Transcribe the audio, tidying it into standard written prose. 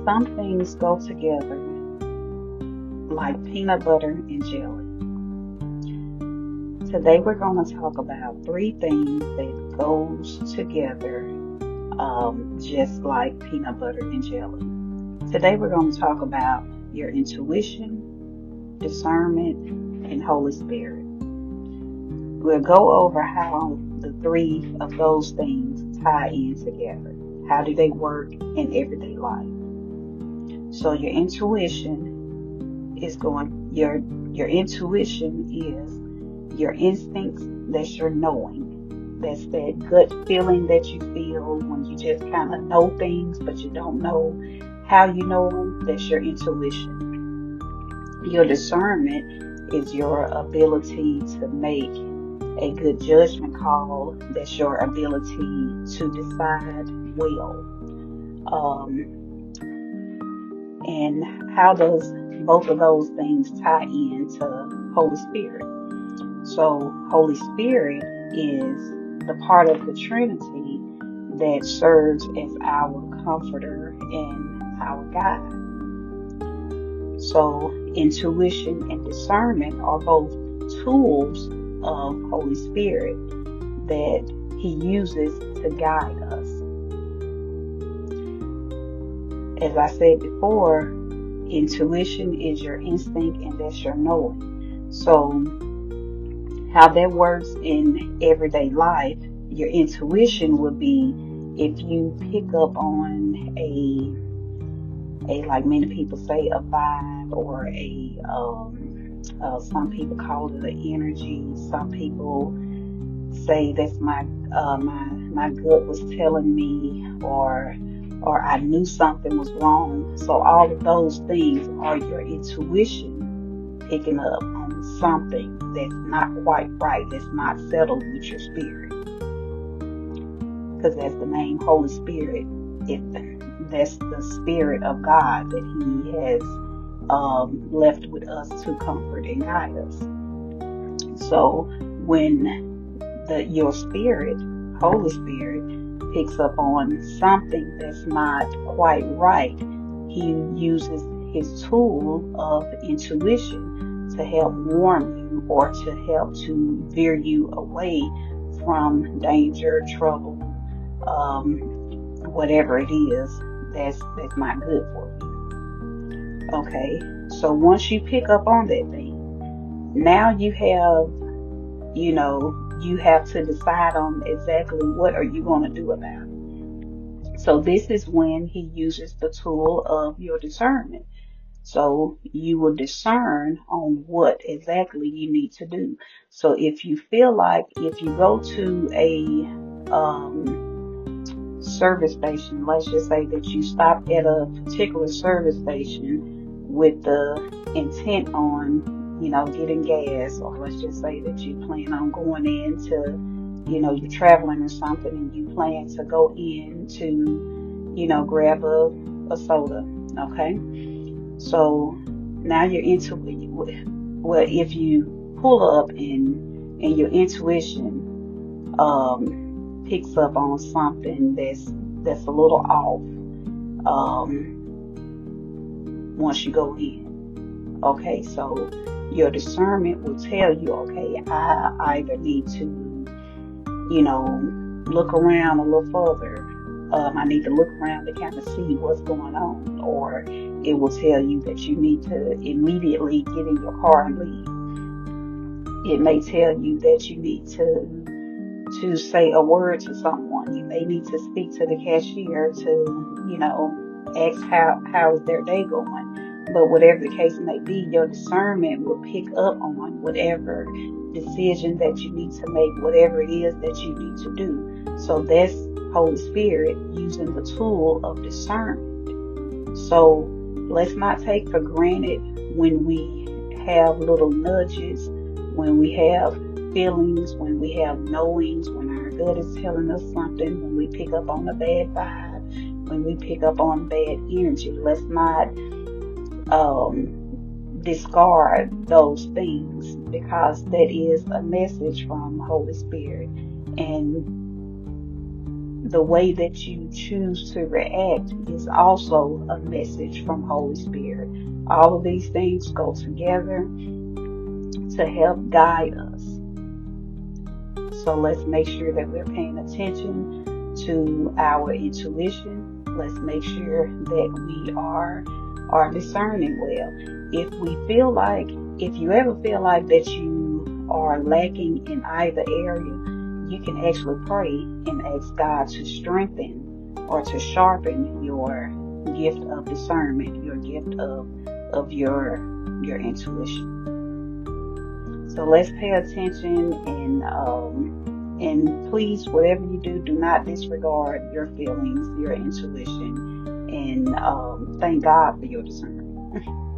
Some things go together like peanut butter and jelly. Today we're going to talk about three things that goes together just like peanut butter and jelly. Today we're going to talk about your intuition, discernment, and Holy Spirit. We'll go over how the three of those things tie in together. How do they work in everyday life? So your intuition is your instincts, that's your knowing. That's that gut feeling that you feel when you just kind of know things, but you don't know how you know them. That's your intuition. Your discernment is your ability to make a good judgment call. That's your ability to decide well. And how does both of those things tie into Holy Spirit? So Holy Spirit is the part of the Trinity that serves as our comforter and our guide. So intuition and discernment are both tools of Holy Spirit that He uses to guide us. As I said before, intuition is your instinct and that's your knowing. So how that works in everyday life, your intuition would be if you pick up on a like many people say, a vibe, or some people call it an energy. Some people say that's my gut was telling me, or I knew something was wrong. So all of those things are your intuition picking up on something that's not quite right, that's not settled with your spirit. Because as the name Holy Spirit, that's the Spirit of God that He has left with us to comfort and guide us. So when your spirit, Holy Spirit, picks up on something that's not quite right, He uses His tool of intuition to help warn you, or to help to veer you away from danger, trouble, whatever it is that's not good for you. Okay, so once you pick up on that thing, now you have to decide on exactly what are you going to do about it. So this is when He uses the tool of your discernment. So you will discern on what exactly you need to do. So if you feel like if you go to a service station, let's just say that you stop at a particular service station with the intent on, getting gas, or let's just say that you plan on going into, you're traveling or something and you plan to go in to, grab a soda. Okay. So now you're into it. Well, if you pull up and your intuition picks up on something that's a little off once you go in. Okay, so your discernment will tell you, okay, I either need to, look around a little further. I need to look around to kind of see what's going on, or it will tell you that you need to immediately get in your car and leave. It may tell you that you need to say a word to someone. You may need to speak to the cashier to, ask how is their day going. But whatever the case may be, your discernment will pick up on whatever decision that you need to make, whatever it is that you need to do. So that's Holy Spirit using the tool of discernment. So let's not take for granted when we have little nudges, when we have feelings, when we have knowings, when our gut is telling us something, when we pick up on a bad vibe, when we pick up on bad energy. Let's not discard those things, because that is a message from Holy Spirit. And the way that you choose to react is also a message from Holy Spirit. All of these things go together to help guide us. So let's make sure that we're paying attention to our intuition. Let's make sure that we are discerning well. If you ever feel like that you are lacking in either area, you can actually pray and ask God to strengthen or to sharpen your gift of discernment, your gift of your intuition. So let's pay attention and please, whatever you do, do not disregard your feelings, your intuition, and thank God for your discernment.